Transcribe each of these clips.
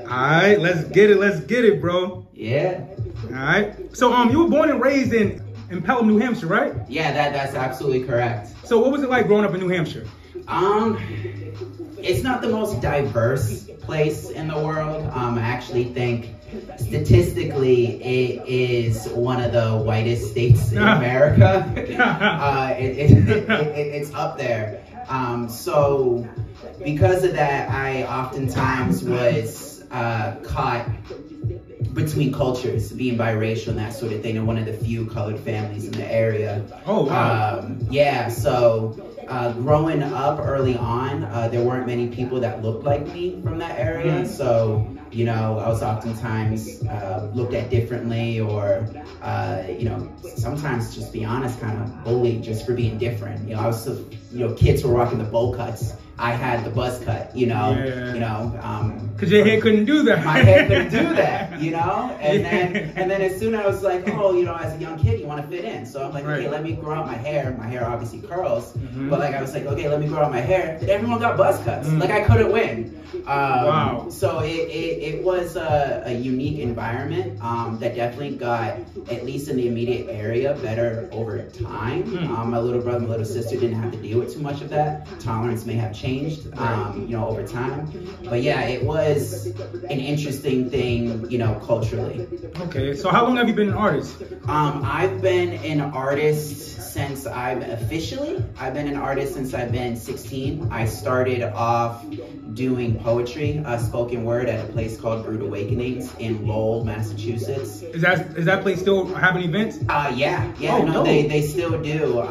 right, let's get it, bro. Yeah. All right. So you were born and raised in Pelham, New Hampshire, right? Yeah, that's absolutely correct. So what was it like growing up in New Hampshire? It's not the most diverse place in the world. I actually think statistically it is one of the whitest states in America. It's up there. So because of that, I oftentimes was caught between cultures, being biracial and that sort of thing, and one of the few colored families in the area. Oh, wow. Yeah, so growing up early on, there weren't many people that looked like me from that area. So, you know, I was oftentimes looked at differently, or, you know, sometimes, just be honest, kind of bullied just for being different. You know, I was, you know, kids were rocking the bowl cuts. I had the buzz cut, you know, Cause your hair couldn't do that. My hair couldn't do that, you know? And then as soon as I was like, oh, you know, as a young kid, you want to fit in. So I'm like, okay, let me grow out my hair. My hair obviously curls, but like I was like, okay, let me grow out my hair. Then everyone got buzz cuts. Like I couldn't win. Wow. So it was a unique environment that definitely got, at least in the immediate area, better over time. My little brother, my little sister didn't have to deal with too much of that. Tolerance may have changed, you know, over time. But yeah, it was an interesting thing, you know, culturally. Okay, so how long have you been an artist? I've been an artist since I've been an artist since I've been 16. I started off doing poetry, spoken word, at a place called Rude Awakenings in Lowell, Massachusetts. Is that place still having events? Yeah, oh, no, they still do.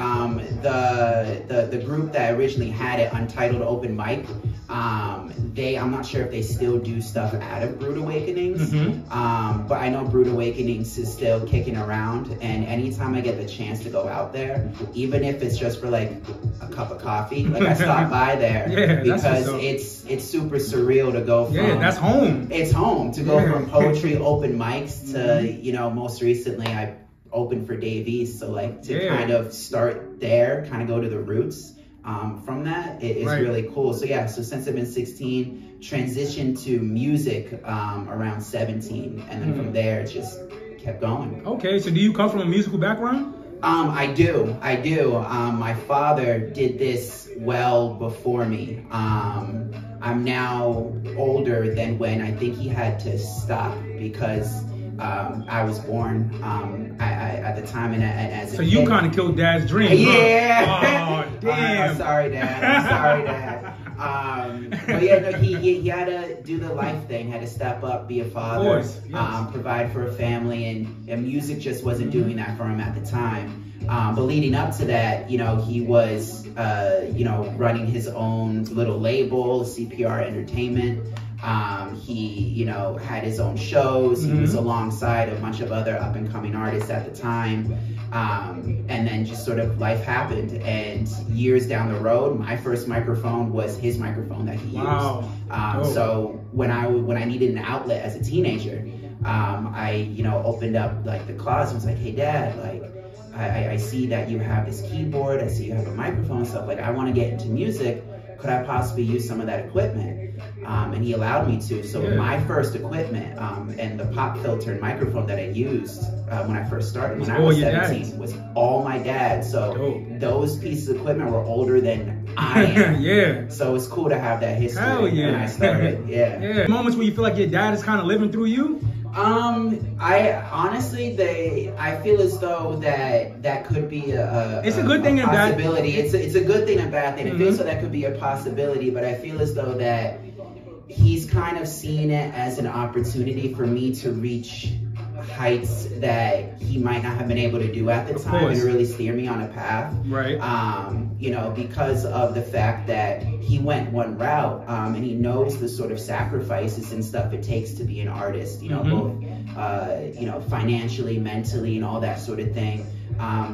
The group that originally had it, Untitled Open Mic, I'm not sure if they still do stuff out of Rude Awakenings, but I know Rude Awakenings is still kicking around, and anytime I get the chance to go out there, even if it's just for like a cup of coffee, like I stop by there, because it's super surreal to go from, that's home. It's home, to go from poetry open mics to, you know, most recently I opened for Dave East, so like to kind of start there, kind of go to the roots. From that, it's really cool. So yeah, so since I've been 16, transitioned to music around 17, and then from there it just kept going. Okay, so do you come from a musical background? I do. My father did this well before me. I'm now older than when I think he had to stop, because I was born at the time, and as a kid. So you kind of killed Dad's dream. Yeah. Huh? Oh, damn. I'm sorry, Dad. But yeah, no, he had to do the life thing, had to step up, be a father, provide for a family, and music just wasn't doing that for him at the time. But leading up to that, you know, he was, you know, running his own little label, CPR Entertainment. He, you know, had his own shows. He was alongside a bunch of other up-and-coming artists at the time. And then just sort of life happened, and years down the road, my first microphone was his microphone that he used. So when I needed an outlet as a teenager, I, you know, opened up like the closet and was like, hey Dad, like, I see that you have this keyboard, I see you have a microphone and stuff, like I want to get into music, could I possibly use some of that equipment? And he allowed me to. So my first equipment and the pop filter and microphone that I used when I first started, when I was 17, was all my dad's. So those pieces of equipment were older than I am. So it's cool to have that history when I started. Moments where you feel like your dad is kind of living through you? I honestly, I feel as though that could be it's a good thing and bad possibility. It's a good thing and bad thing. I feel so that could be a possibility, but I feel as though that he's kind of seen it as an opportunity for me to reach heights that he might not have been able to do at the time, and really steer me on a path. You know, because of the fact that he went one route, and he knows the sort of sacrifices and stuff it takes to be an artist, you know, both, you know, financially, mentally, and all that sort of thing.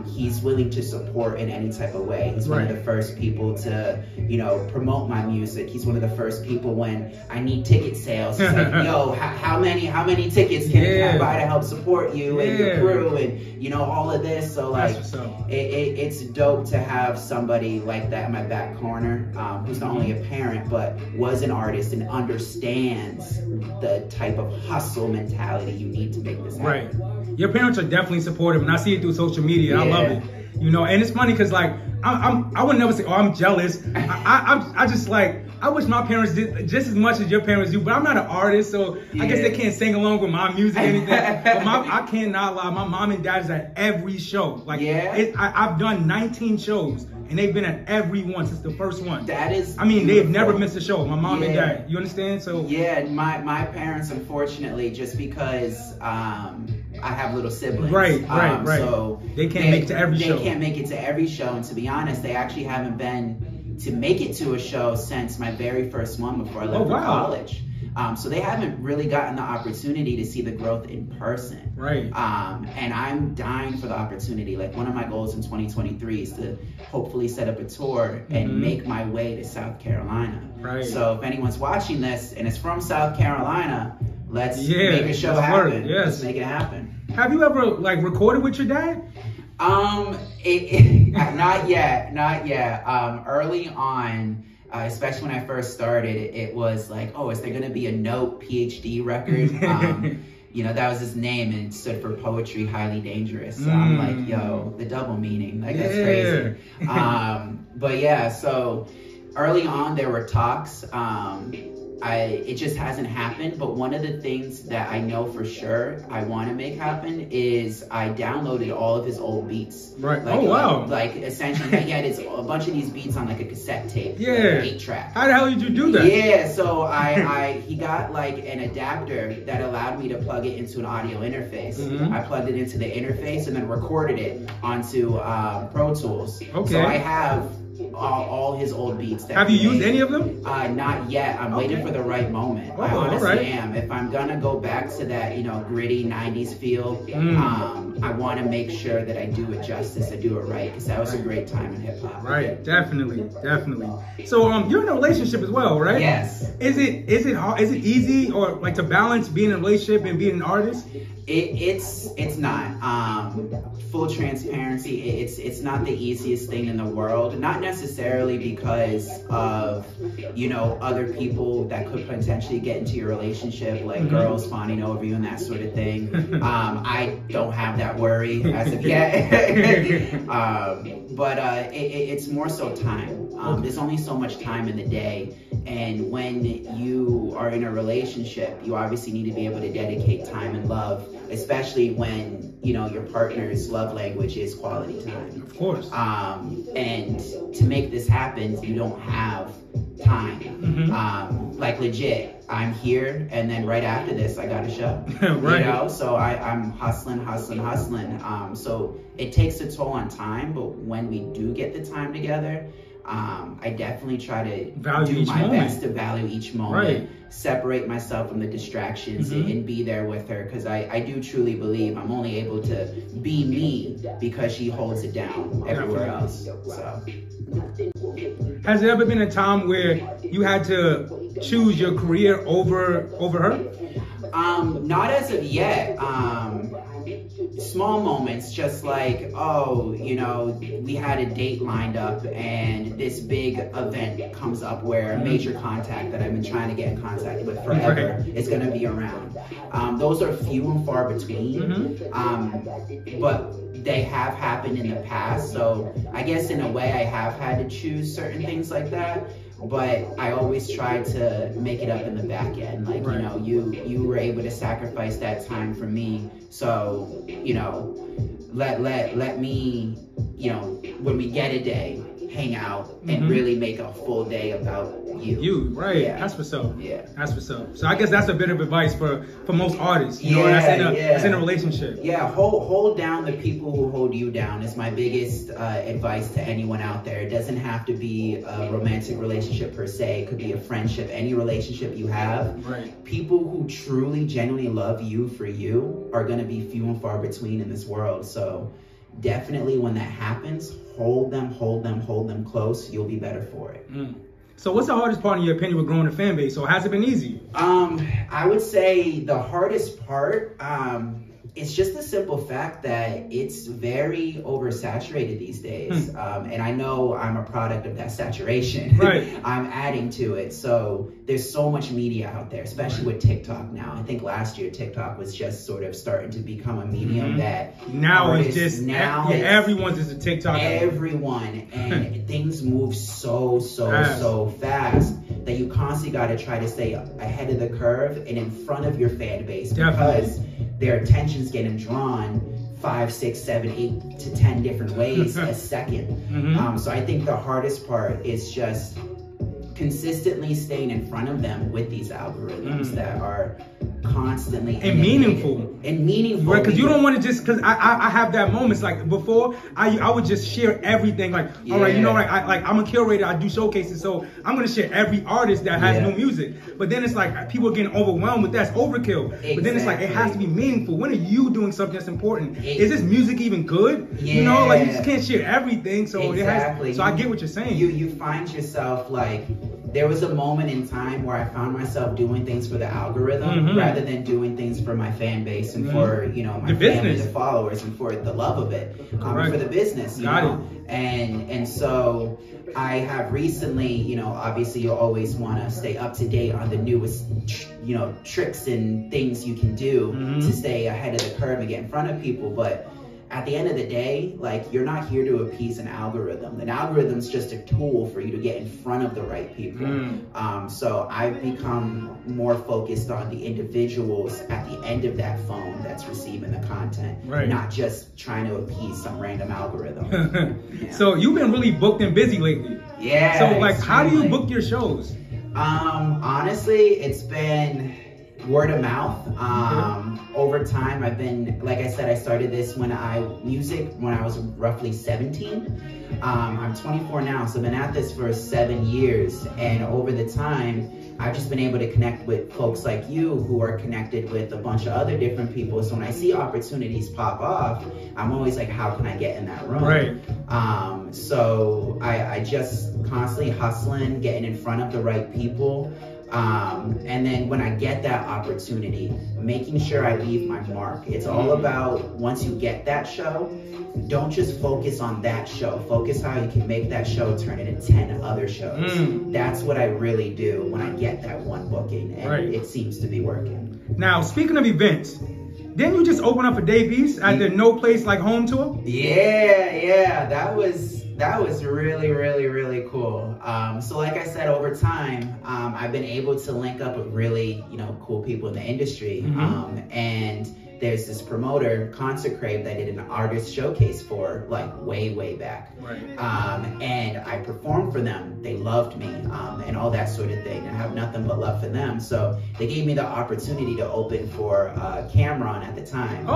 he's willing to support in any type of way. He's one of the first people to, you know, promote my music. He's one of the first people when I need ticket sales. He's like, yo, how many tickets can I buy to help support you and your crew and, you know, all of this. So like, it's dope to have somebody like that in my back corner, who's not only a parent, but was an artist and understands the type of hustle mentality you need to make this happen. Right. Your parents are definitely supportive, and I see it through social media. I love it. You know, and it's funny because like I would never say, oh, I'm jealous. I just like, I wish my parents did just as much as your parents do, but I'm not an artist, so I guess they can't sing along with my music or anything. But I cannot lie, my mom and dad is at every show. Like, I've done 19 shows, and they've been at every one since the first one. That is I mean, they've never missed a show, my mom and dad. You understand? So yeah, my parents, unfortunately, just because I have little siblings. Right. So they can't make it to every show. They can't make it to every show, and to be honest, they actually haven't been to make it to a show since my very first one before I left for college. So they haven't really gotten the opportunity to see the growth in person. Right. And I'm dying for the opportunity. Like, one of my goals in 2023 is to hopefully set up a tour and make my way to South Carolina. Right. So if anyone's watching this and it's from South Carolina, let's make a show happen. Let's make it happen. Have you ever like recorded with your dad? Not yet. Early on, especially when I first started, it was like, oh, is there gonna be a Knowte PhD record? You know, that was his name, and it stood for Poetry Highly Dangerous. So I'm like, yo, the double meaning, like that's crazy. But yeah, so early on there were talks. It just hasn't happened, but one of the things that I know for sure I want to make happen is I downloaded all of his old beats. Right. Like, like essentially, he had a bunch of these beats on like a cassette tape. Yeah. Like 8-track. How the hell did you do that? Yeah, so he got like an adapter that allowed me to plug it into an audio interface. I plugged it into the interface and then recorded it onto Pro Tools. Okay. So I have all his old beats. Have you used any of them? Not yet. I'm waiting for the right moment. I honestly am. If I'm gonna go back to that, you know, gritty 90s feel, I want to make sure that I do it justice. I do it right, because that was a great time in hip hop. Right. Definitely. So you're in a relationship as well, right? Yes. Is it hard? Is it easy or like to balance being in a relationship and being an artist? It's not. Full transparency, it's not the easiest thing in the world. Not necessarily because of, you know, other people that could potentially get into your relationship, like girls fawning over you and that sort of thing. I don't have that worry as of yet. But it's more so time. There's only so much time in the day, and when you are in a relationship, you obviously need to be able to dedicate time and love, especially when, you know, your partner's love language is quality time. Of course. And to make this happen, you don't have time. Like legit, I'm here, and then right after this, I got a show. Right. You know, so I'm hustling. So it takes a toll on time, but when we do get the time together, I definitely try to do my best to value each moment, separate myself from the distractions and be there with her, because I do truly believe I'm only able to be me because she holds it down everywhere else. So. Has there ever been a time where you had to choose your career over her? Not as of yet. Small moments, just like, oh, you know, we had a date lined up and this big event comes up where a major contact that I've been trying to get in contact with forever is going to be around. Those are few and far between, but they have happened in the past. So I guess in a way I have had to choose certain things like that. But I always try to make it up in the back end. Like, you know, you were able to sacrifice that time for me. So, you know, let me, you know, when we get a day, hang out and really make a full day about you. That's what's up. That's what's up. So I guess that's a bit of advice for most artists, you know, that's in a relationship. Hold down the people who hold you down is my biggest advice to anyone out there. It doesn't have to be a romantic relationship per se. It could be a friendship, any relationship you have. People who truly, genuinely love you for you are going to be few and far between in this world. So, definitely when that happens, hold them close. You'll be better for it. So what's the hardest part in your opinion with growing a fan base? Or has it been easy? I would say the hardest part, it's just the simple fact that it's very oversaturated these days. And I know I'm a product of that saturation. Right. I'm adding to it. So there's so much media out there, especially with TikTok now. I think last year TikTok was just sort of starting to become a medium that now it's just, everyone's just a TikTok. Everyone. And things move so fast that you constantly got to try to stay ahead of the curve and in front of your fan base. Because their attention's getting drawn 5, 6, 7, 8 to 10 different ways a second. So I think the hardest part is just consistently staying in front of them with these algorithms that are constantly meaningful. Right, because you don't want to just, because I have that moments like before I would just share everything like, all right, you know, like I'm a curator, I do showcases, so I'm gonna share every artist that has new music. But then it's like people are getting overwhelmed with that's overkill. But then it's like it has to be meaningful. When are you doing something that's important? Is this music even good? You know, like you just can't share everything. So it has, so I get what you're saying. You find yourself like, there was a moment in time where I found myself doing things for the algorithm rather than doing things for my fan base and for, you know, my family, the followers, and for the love of it, for the business, you know? And so I have recently, you know, obviously you always want to stay up to date on the newest, you know, tricks and things you can do to stay ahead of the curve and get in front of people. But at the end of the day, like, you're not here to appease an algorithm. An algorithm's just a tool for you to get in front of the right people. So I've become more focused on the individuals at the end of that phone that's receiving the content, not just trying to appease some random algorithm. So you've been really booked and busy lately. Yeah. So like, how do you book your shows? Honestly, it's been word of mouth. Over time, I've been, like I said, I started this when I was roughly 17. I'm 24 now, so I've been at this for 7 years. And over the time, I've just been able to connect with folks like you who are connected with a bunch of other different people. So when I see opportunities pop off, I'm always like, how can I get in that room? So I just constantly hustling, getting in front of the right people. And then when I get that opportunity, making sure I leave my mark. It's all about, once you get that show, don't just focus on that show. Focus how you can make that show turn into 10 other shows. That's what I really do when I get that one booking, and it seems to be working. Now, speaking of events, didn't you just open up a debut at the No Place Like Home tour? Yeah, that was really cool. So like I said, over time, I've been able to link up with really, you know, cool people in the industry. And there's this promoter, Concert Crave, that did an artist showcase for like way back. And I performed for them. They loved me, and all that sort of thing. I have nothing but love for them. So they gave me the opportunity to open for Cameron at the time.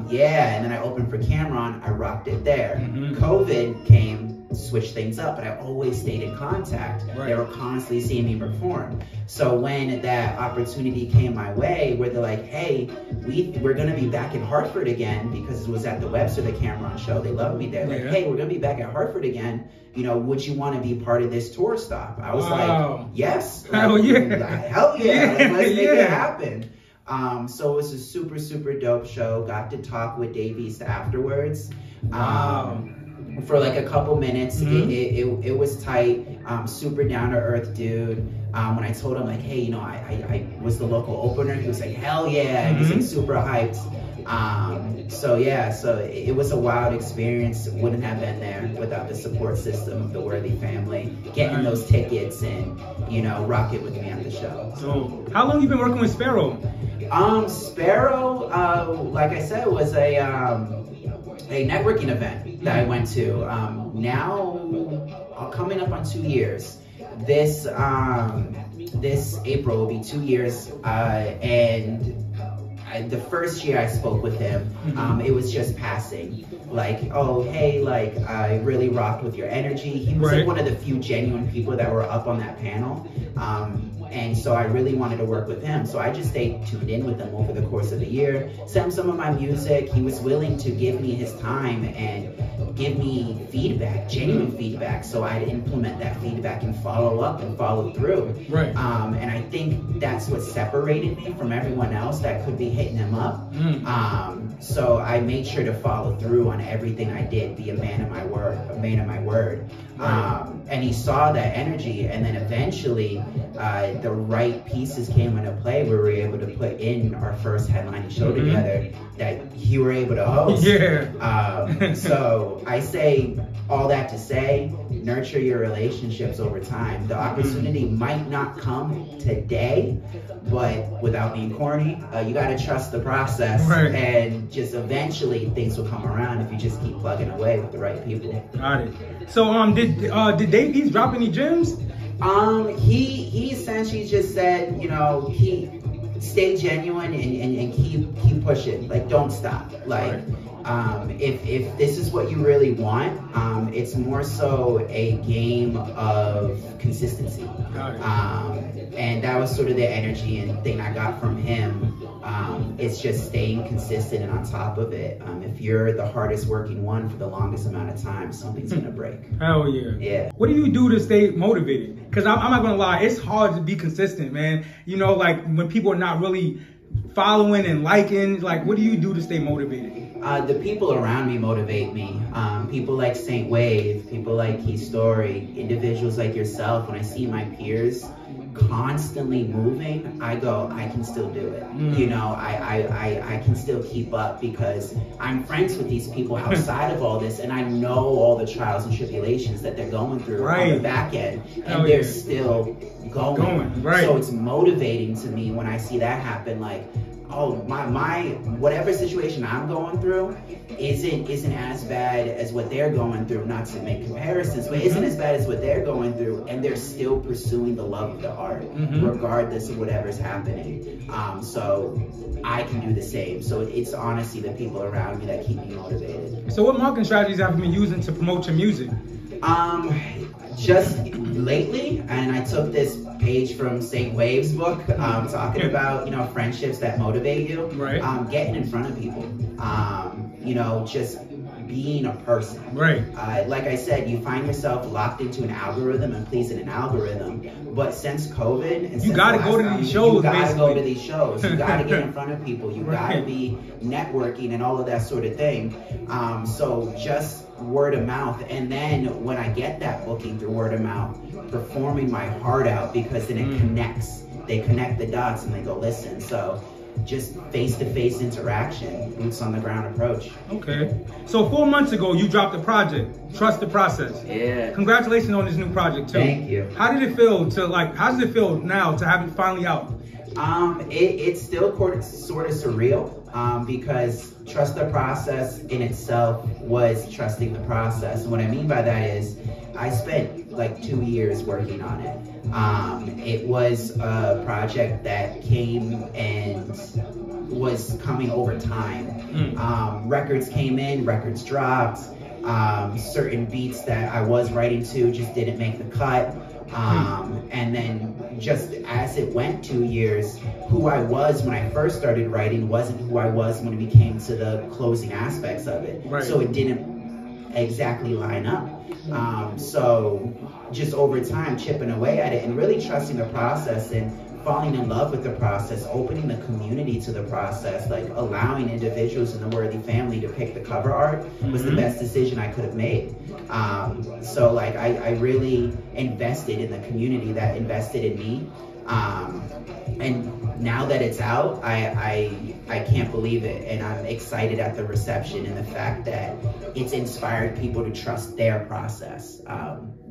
Yeah, and then I opened for Cameron. I rocked it there. COVID came, switch things up, but I always stayed in contact. They were constantly seeing me perform. So when that opportunity came my way, where they're like, hey, we're gonna be back in Hartford again, because it was at the Webster, the Cameron show, they loved me there. Like, hey, we're gonna be back at Hartford again, you know, would you want to be part of this tour stop? I was like, yes. Hell yeah. Hell yeah. Like, let's make it happen. So it was a super dope show. Got to talk with Dave East afterwards. For like a couple minutes. It was tight. Super down to earth dude. When I told him like, hey, you know, I was the local opener, he was like, hell yeah. And he's like super hyped. So yeah, so it was a wild experience. Wouldn't have been there without the support system of the Worthy family, getting those tickets and, you know, rock it with me at the show. So how long have you been working with Sparrow? Sparrow, like I said, was a networking event that I went to. Now, coming up on 2 years. This April will be 2 years, and the first year I spoke with him, it was just passing. Like, oh, hey, like, I really rocked with your energy. He was like one of the few genuine people that were up on that panel. And so I really wanted to work with him. So I just stayed tuned in with him over the course of the year, sent him some of my music. He was willing to give me his time and give me feedback, genuine feedback. So I'd implement that feedback and follow up and follow through. Right. And I think that's what separated me from everyone else that could be hitting him up. So I made sure to follow through on everything I did, be a man of my word, and he saw that energy, and then eventually the right pieces came into play where we were able to put in our first headlining show together that you were able to host. So I say all that to say, nurture your relationships over time. The opportunity might not come today, but without being corny, you got to trust the process, and just eventually things will come around if you just keep plugging away with the right people. Got it. So did Dave East drop any gems? He essentially just said, you know, stay genuine and keep pushing. Like, don't stop. Like, if this is what you really want, it's more so a game of consistency. And that was sort of the energy and thing I got from him. It's just staying consistent and on top of it. If you're the hardest working one for the longest amount of time, something's gonna break. Hell yeah. Yeah. What do you do to stay motivated? Because I'm not gonna lie, it's hard to be consistent, man. You know, like when people are not really following and liking, like what do you do to stay motivated? The people around me motivate me. People like St. Wave, people like Key Story, individuals like yourself. When I see my peers constantly moving, I go, I can still do it. You know, I can still keep up because I'm friends with these people outside of all this, and I know all the trials and tribulations that they're going through on the back end, and they're still going. So it's motivating to me when I see that happen. Like, oh, my whatever situation I'm going through isn't as bad as what they're going through, not to make comparisons, but isn't as bad as what they're going through, and they're still pursuing the love of the art, regardless of whatever's happening. So I can do the same. So it's honestly the people around me that keep me motivated. So what marketing strategies have you been using to promote your music? Just lately, and I took this page from St. Wave's book, talking about, you know, friendships that motivate you. Getting in front of people, you know, just being a person. Like I said, you find yourself locked into an algorithm and pleasing an algorithm. But since COVID, and you gotta go to these shows. You gotta go to these shows. You gotta get in front of people. You gotta be networking and all of that sort of thing. So just word of mouth, and then when I get that booking through word of mouth, performing my heart out, because then it connects. They connect the dots and they go, listen. So just face-to-face interaction, boots on the ground approach. Okay. So 4 months ago, you dropped a project, Trust the Process. Yeah. Congratulations on this new project too. Thank you. How did it feel how does it feel now to have it finally out? It's still sort of surreal, because Trust the Process in itself was trusting the process. And what I mean by that is I spent like 2 years working on it. It was a project that came and was coming over time. Records came in, records dropped. Certain beats that I was writing to just didn't make the cut. And then just as it went 2 years, who I was when I first started writing wasn't who I was when it came to the closing aspects of it. So it didn't exactly line up. So just over time, chipping away at it and really trusting the process and falling in love with the process, opening the community to the process, like allowing individuals in the Worthy family to pick the cover art was the best decision I could have made. So like I really invested in the community that invested in me. And now that it's out, I can't believe it, and I'm excited at the reception and the fact that it's inspired people to trust their process.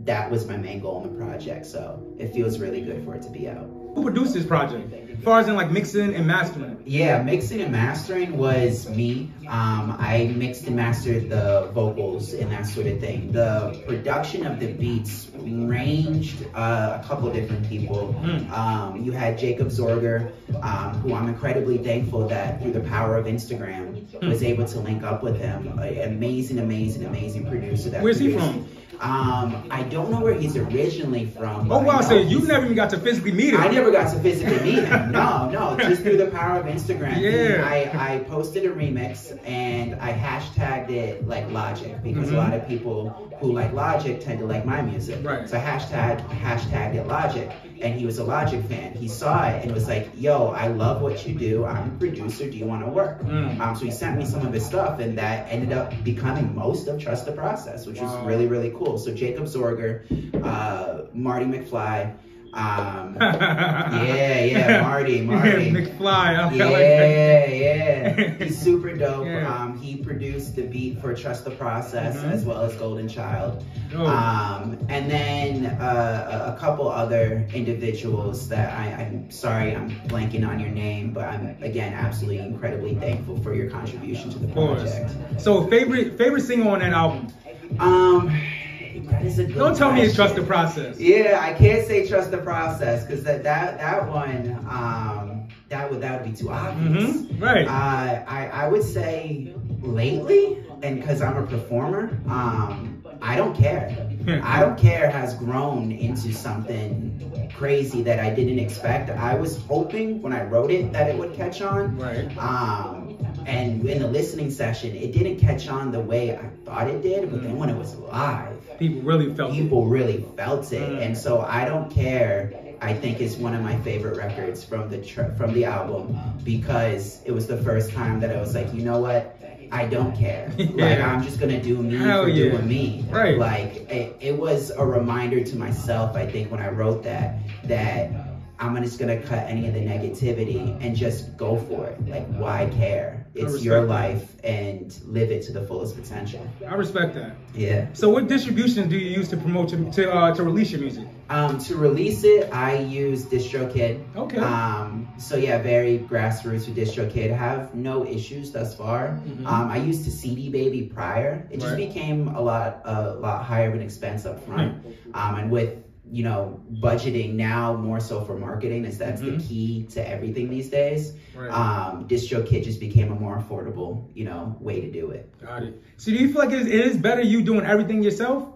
That was my main goal in the project, so it feels really good for it to be out. Who produced this project? As far as in like mixing and mastering? Yeah, mixing and mastering was me. I mixed and mastered the vocals and that sort of thing. The production of the beats ranged a couple of different people. You had Jacob Zorger, who I'm incredibly thankful that through the power of Instagram was able to link up with him. An amazing, amazing, amazing producer. Where's he from? I don't know where he's originally from. Oh wow, so you never even got to physically meet him? I never got to physically meet him. No, just through the power of Instagram. Yeah. I posted a remix and I hashtagged it like Logic because a lot of people who like Logic tend to like my music. Right. So I hashtagged it Logic, and he was a Logic fan. He saw it and was like, yo, I love what you do. I'm a producer. Do you want to work? So he sent me some of his stuff, and that ended up becoming most of Trust the Process, which was really, really cool. So Jacob Zorger, Marty McFly, Marty McFly, yeah, he's super dope. He produced the beat for Trust the Process as well as Golden Child. And then a couple other individuals that I'm sorry I'm blanking on your name, but I'm again absolutely incredibly thankful for your contribution to the project. So favorite single on that album? That is a good Don't tell question. me it's Trust the Process. Yeah, I can't say Trust the Process because that one that would be too obvious. Right. I would say lately, and because I'm a performer, I Don't Care. I Don't Care has grown into something crazy that I didn't expect. I was hoping when I wrote it that it would catch on. Right. And in the listening session, it didn't catch on the way I thought it did, but then when it was live, people really felt it. And so I Don't Care, I think, is one of my favorite records from the album because it was the first time that I was like, you know what? I don't care. Like, I'm just gonna do me doing me. Right. Like, it was a reminder to myself, I think, when I wrote that I'm just gonna cut any of the negativity and just go for it. Like, why care? It's your life and live it to the fullest potential. I respect that. Yeah. So what distributions do you use to promote to release your music? To release it, I use DistroKid. Okay. So yeah, very grassroots with DistroKid. Have no issues thus far. I used to CD Baby prior. It just became a lot higher of an expense up front. And with budgeting now more so for marketing, as that's the key to everything these days. DistroKid just became a more affordable, way to do it. Got it. So do you feel like it is better you doing everything yourself?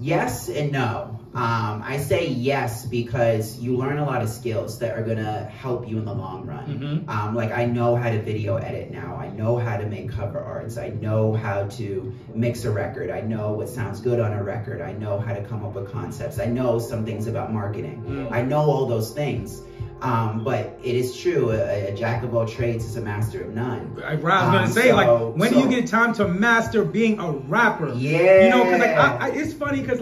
Yes and no. I say yes because you learn a lot of skills that are gonna help you in the long run. Like, I know how to video edit now. I know how to make cover arts. I know how to mix a record. I know what sounds good on a record. I know how to come up with concepts. I know some things about marketing. I know all those things. But it is true, a jack of all trades is a master of none. I was gonna say, when do you get time to master being a rapper? Yeah. Because it's funny because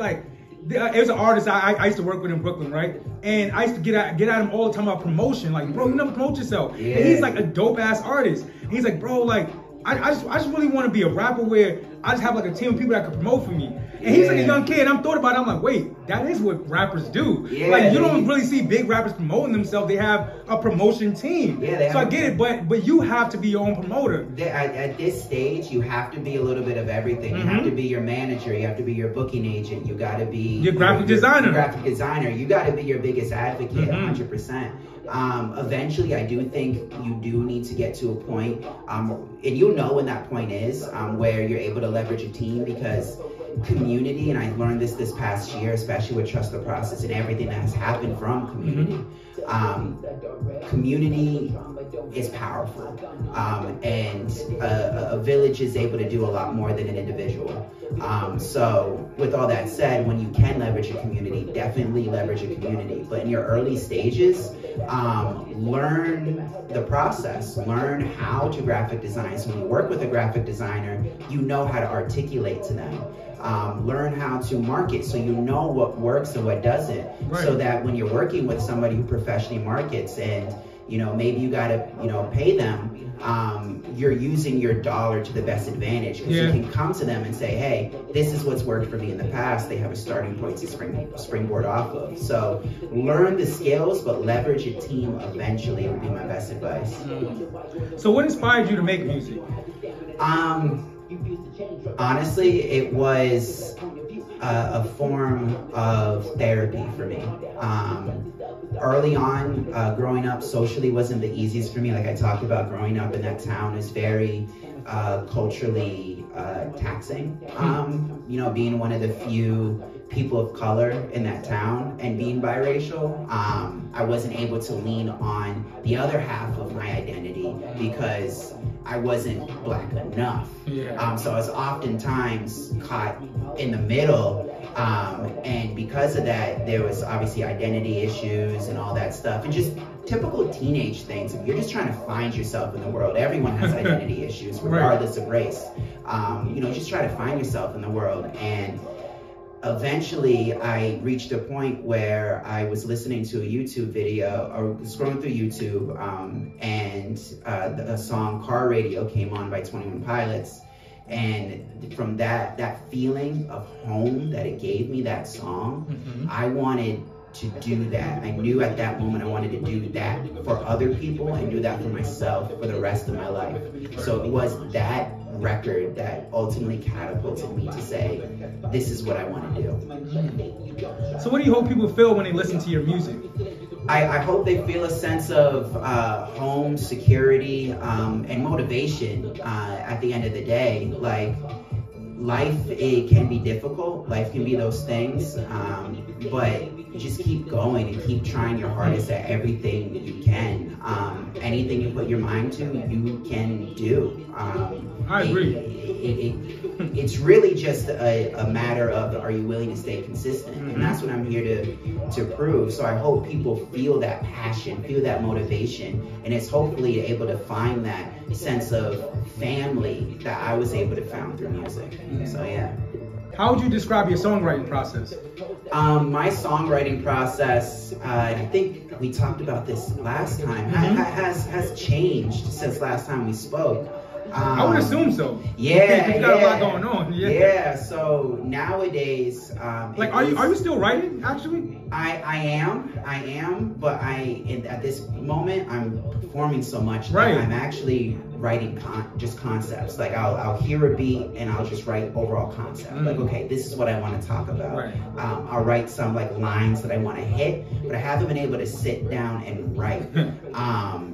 there's an artist I used to work with in Brooklyn, right? And I used to get at him all the time about promotion. Like, bro, you never promote yourself. Yeah. And he's like a dope ass artist. And he's like, bro, like, I just really want to be a rapper where I just have like a team of people that can promote for me. And he's like a young kid. I'm thought about it. I'm like, wait, that is what rappers do. Yeah, like, you don't really see big rappers promoting themselves. They have a promotion team. Yeah, so I get it, but you have to be your own promoter. At this stage, you have to be a little bit of everything. You have to be your manager. You have to be your booking agent. You got to be your graphic designer. You got to be your biggest advocate, 100%. Eventually, I do think you do need to get to a point, and you'll know when that point is, where you're able to leverage a team, because community, and I learned this past year, especially with Trust the Process and everything that has happened from community. Community is powerful, and a village is able to do a lot more than an individual. So with all that said, when you can leverage a community, definitely leverage a community. But in your early stages, learn the process, learn how to graphic design. So when you work with a graphic designer, you know how to articulate to them. Learn how to market, so you know what works and what doesn't, so that when you're working with somebody who professionally markets and you know, maybe you gotta, you know, pay them. You're using your dollar to the best advantage, because you can come to them and say, hey, this is what's worked for me in the past. They have a starting point to springboard off of. So learn the skills, but leverage a team eventually would be my best advice. So what inspired you to make music? Honestly, it was a form of therapy for me. Early on, growing up socially wasn't the easiest for me. Like I talked about, growing up in that town is very culturally taxing. You know, being one of the few people of color in that town and being biracial, I wasn't able to lean on the other half of my identity because I wasn't black enough. So I was oftentimes caught in the middle, and because of that, there was obviously identity issues and all that stuff, and just typical teenage things. If you're just trying to find yourself in the world, everyone has identity issues regardless of race. You know, just try to find yourself in the world. And eventually I reached a point where I was listening to a YouTube video, or scrolling through YouTube, and the song Car Radio came on by 21 Pilots. And from that feeling of home that it gave me, that song, I wanted to do that. I knew at that moment I wanted to do that for other people and do that for myself for the rest of my life. So it was that record that ultimately catapulted me to say, this is what I want to do. So what do you hope people feel when they listen to your music? I hope they feel a sense of home, security, and motivation at the end of the day. Like, life, it can be difficult. Life can be those things, but just keep going and keep trying your hardest at everything you can. Anything you put your mind to, you can do. I agree. It's really just a matter of, are you willing to stay consistent? And that's what I'm here to prove. So I hope people feel that passion, feel that motivation, and it's hopefully able to find that sense of family that I was able to find through music. So yeah. How would you describe your songwriting process? My songwriting process, I think we talked about this last time, has changed since last time we spoke. I would assume so. Yeah, you got a lot going on. Yeah. So nowadays, like, are you still writing? Actually, I am, but at this moment I'm performing so much that I'm actually writing just concepts. Like I'll hear a beat and I'll just write overall concept. Like, okay, this is what I want to talk about. I'll write some like lines that I want to hit, but I haven't been able to sit down and write.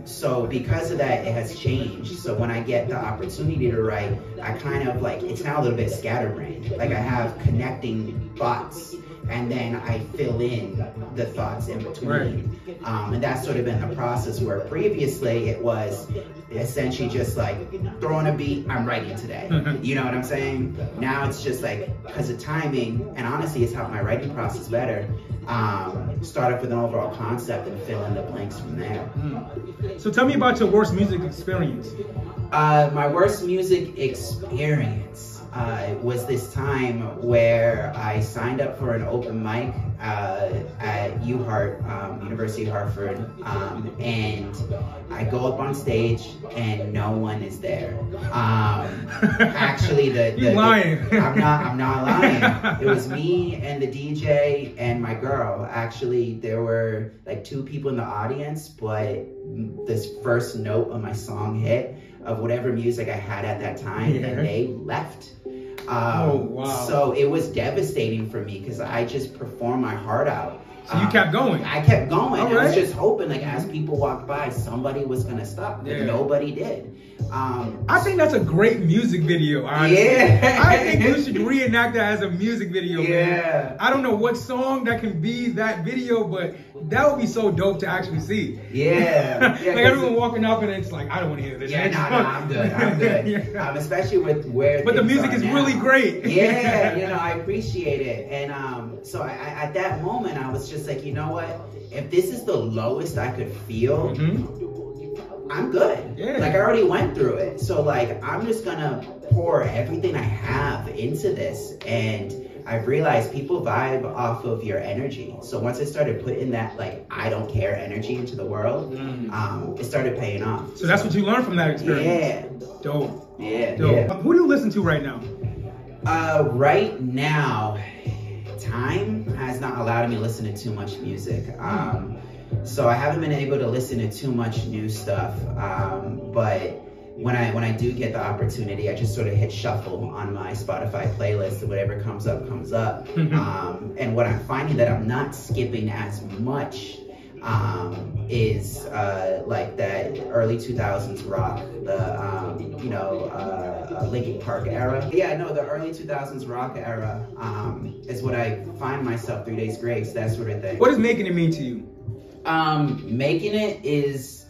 So because of that, it has changed. So when I get the opportunity to write, I kind of like, it's now a little bit scatterbrained. Like I have connecting thoughts, and then I fill in the thoughts in between. And that's sort of been the process, where previously it was essentially just like throwing a beat, I'm writing today. You know what I'm saying? Now it's just like, because of timing, and honestly it's helped my writing process better, start off with an overall concept and fill in the blanks from there. So tell me about your worst music experience. My worst music experience was this time where I signed up for an open mic at UHart, University of Hartford, and I go up on stage and no one is there. Actually, You're lying. I'm not lying. It was me and the DJ and my girl. Actually, there were like 2 people in the audience, but this first note of my song hit, of whatever music I had at that time, and they left. So it was devastating for me, because I just performed my heart out. So you kept going? I kept going. I was just hoping, like, as people walked by, somebody was gonna stop, but nobody did. I think that's a great music video, honestly. I think you should reenact that as a music video, man. I don't know what song that can be that video, but that would be so dope to actually see. Like everyone walking up and it's like, I don't want to hear this. I'm good. Especially with where But the music is really great. You know, I appreciate it. And so at that moment, I was just like, you know what? If this is the lowest I could feel, I'm good. Like, I already went through it. So like, I'm just gonna pour everything I have into this, and I realized people vibe off of your energy. So once I started putting that, like, I don't care energy into the world, it started paying off. So that's what you learned from that experience? Yeah. Dope. Yeah. Dope. Yeah. Who do you listen to right now? Right now, time has not allowed me to listen to too much music. So I haven't been able to listen to too much new stuff. But when I do get the opportunity, I just sort of hit shuffle on my Spotify playlist, and whatever comes up, comes up. And what I'm finding that I'm not skipping as much is like that early 2000s rock, the Linkin Park era. Yeah, no, the early 2000s rock era is what I find myself 3 Days Grace, that sort of thing. What does making it mean to you? Making it is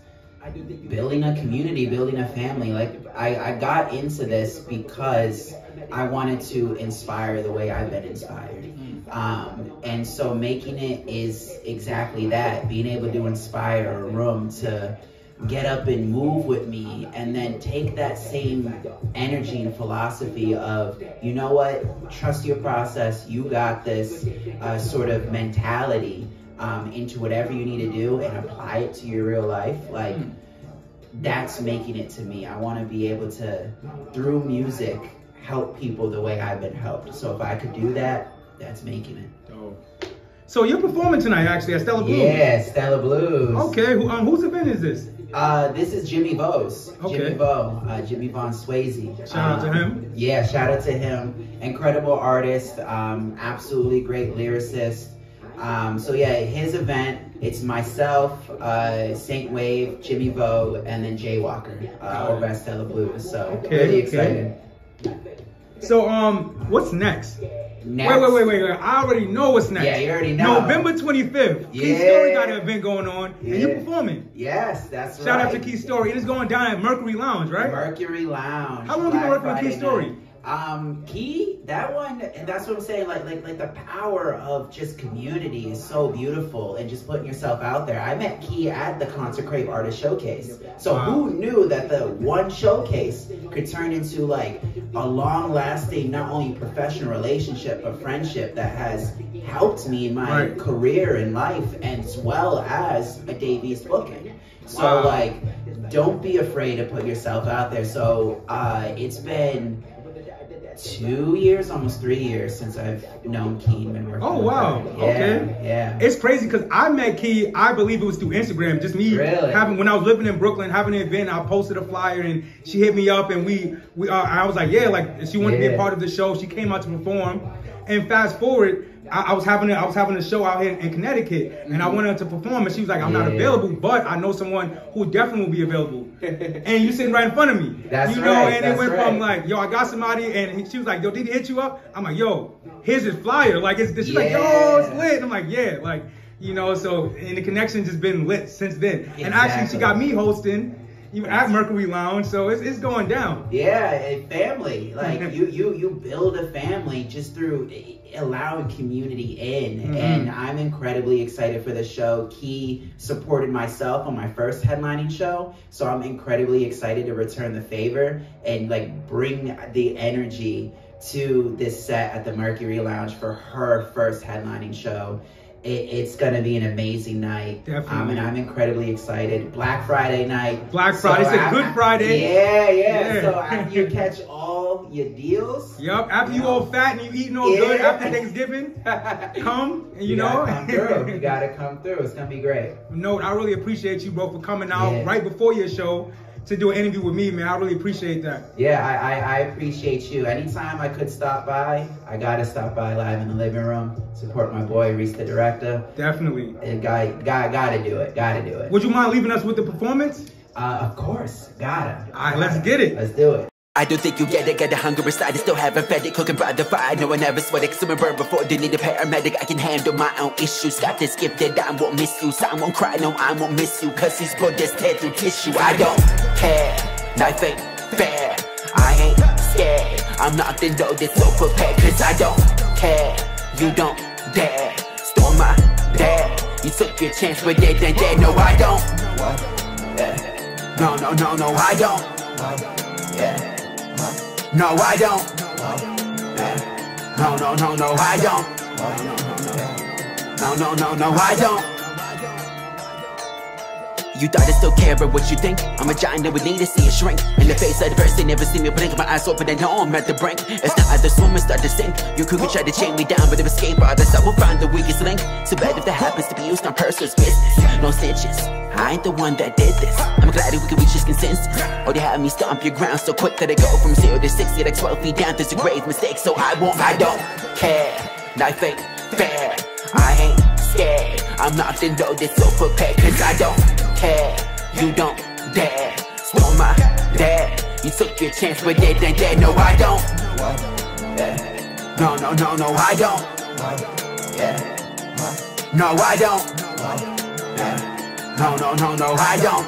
building a community, building a family. Like, I got into this because I wanted to inspire the way I've been inspired. And so making it is exactly that, being able to inspire a room to get up and move with me, and then take that same energy and philosophy of, you know what, trust your process, you got this sort of mentality into whatever you need to do and apply it to your real life. Like, that's making it to me. I want to be able to, through music, help people the way I've been helped. So if I could do that, that's making it. Oh. So you're performing tonight, actually, at Stella Blues. Yeah, Stella Blues. Okay, whose event is this? This is Jimmy Vo's. Okay. Jimmy Vo, Jimmy Von Swayze. Shout out to him. Yeah, shout out to him. Incredible artist, absolutely great lyricist. So yeah, his event, it's myself, Saint Wave, Jimmy Vo, and then J.Y.K over at Stella Blues. So really excited. So what's next? Next. Wait. I already know what's next. Yeah, you already know. November 25th. Yeah. Key Story got an event going on, and you're performing. Yes, that's right. Shout out to Key Story. It is going down at Mercury Lounge, right? Mercury Lounge. How long have you been working on Key Story? Key, that one, and that's what I'm saying, like the power of just community is so beautiful, and just putting yourself out there. I met Key at the Concert Crave Artist Showcase. So who knew that the one showcase could turn into like a long-lasting, not only professional relationship, but friendship that has helped me in my career and life, as well as a Davies booking. So like, don't be afraid to put yourself out there. So it's been 2 years, almost 3 years since I've known Key and been working with her. Yeah, Okay. Yeah. It's crazy because I met Key, I believe it was through Instagram. Just me having, when I was living in Brooklyn, having an event, I posted a flyer and she hit me up, and I was like, yeah, like she wanted to be a part of the show. She came out to perform, and fast forward, I was having a show out here in Connecticut, and I wanted her to perform, and she was like, I'm not available, but I know someone who definitely will be available. And you sitting right in front of me. That's you know, and it went from like, yo, I got somebody, and she was like, yo, did he hit you up? I'm like, yo, here's his flyer. Like, she's like, yo, it's lit. And I'm like, yeah, like, you know, so, and the connection just been lit since then. And actually, she got me hosting at Mercury Lounge, so it's going down. Yeah, a family. Like you build a family just through allowing community in. And I'm incredibly excited for the show. Key supported myself on my first headlining show, so I'm incredibly excited to return the favor and like bring the energy to this set at the Mercury Lounge for her first headlining show. It's going to be an amazing night. Definitely. And I'm incredibly excited. Black Friday night. Black Friday. It's a Good Friday. Yeah. So after you catch all your deals. Yep. After you all fat and you eating all good after Thanksgiving, come, and you know. Come through. You got to come through. It's going to be great. Knowte, I really appreciate you, bro, for coming out right before your show to do an interview with me, man. I really appreciate that. Yeah, I appreciate you. Anytime I could stop by, I gotta stop by Live in the Living Room, support my boy Reese, the director. Definitely. And gotta do it. Gotta do it. Would you mind leaving us with the performance? Of course, gotta. All right, let's get it. Let's do it. I don't think you get it, got the hunger inside, I still haven't fed it, cooking by the fire, no one ever sweat it, consuming burn before they need a paramedic, I can handle my own issues, got this gift that I won't miss you, so I won't cry, no I won't miss you, cause he's put this tear through tissue, I don't care, life ain't fair, I ain't scared, I'm locked and loaded, so prepared, cause I don't care, you don't dare, storm my dare, you took your chance, but they didn't dare, no I don't, no, I don't, yeah. No, I don't. No, no, no, no, I don't. No, no, no, no, I don't. You thought I still care about what you think? I'm a giant that would need to see it shrink. In the face of adversity, never see me blink. My eyes open and know I'm at the brink. It's not either swim or start to sink. You could try to chain me down, but if escape others, I will find the weakest link. So bad if that happens to be used on personal business. No stitches, I ain't the one that did this. I'm glad that we could reach this consensus. Oh, they had me stomp your ground so quick that I go from 0 to 60, like 12 feet down. There's a grave mistake, so I don't care. Knife ain't fair, I ain't scared. I'm not in though, this so prepared, cause I don't care. You don't dare storm my dad. You took your chance, but they dead. No, I don't. No, no, no, no, I don't. No, I don't. No, no, no, no, I don't.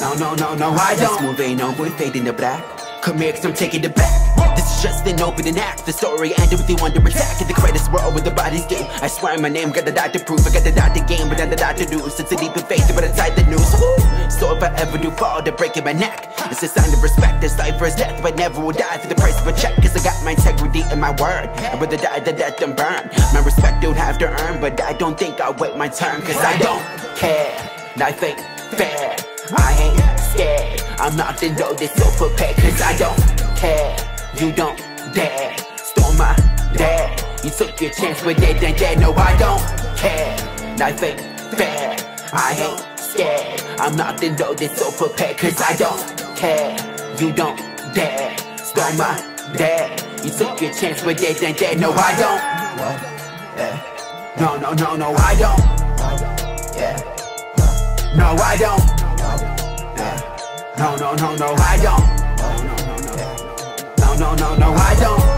No, no, no, no, I don't. This move ain't over, fading the black. Come here, cause I'm taking it back. This is just an opening act. The story ended with you under attack. In the greatest world with the body's game. I swear my name, got the dot to prove. I got the dot to game, but I'm the dot to do. Since a deep in faith, but inside the news. Woo! So if I ever do fall, they're breaking my neck. It's a sign of respect, this life is death. But never will die for the price of a check. Cause I got my integrity and my word. I'd rather die than death than burn. My respect don't have to earn, but I don't think I'll wait my turn. Cause I don't care. Life ain't fair, I ain't scared. I'm not in though, this so prepared. Cause I don't care. You don't dare storm my dad. You took your chance, but they dead. No, I don't care. Life ain't fair, I ain't scared. I'm not in though, this so prepared. Cause I don't care. You don't dare storm my dad. You took your chance, but they dead. No, I don't. No, no, no, no, I don't. No, I don't. No, no, no, no, I don't. No, no, no, no, I don't.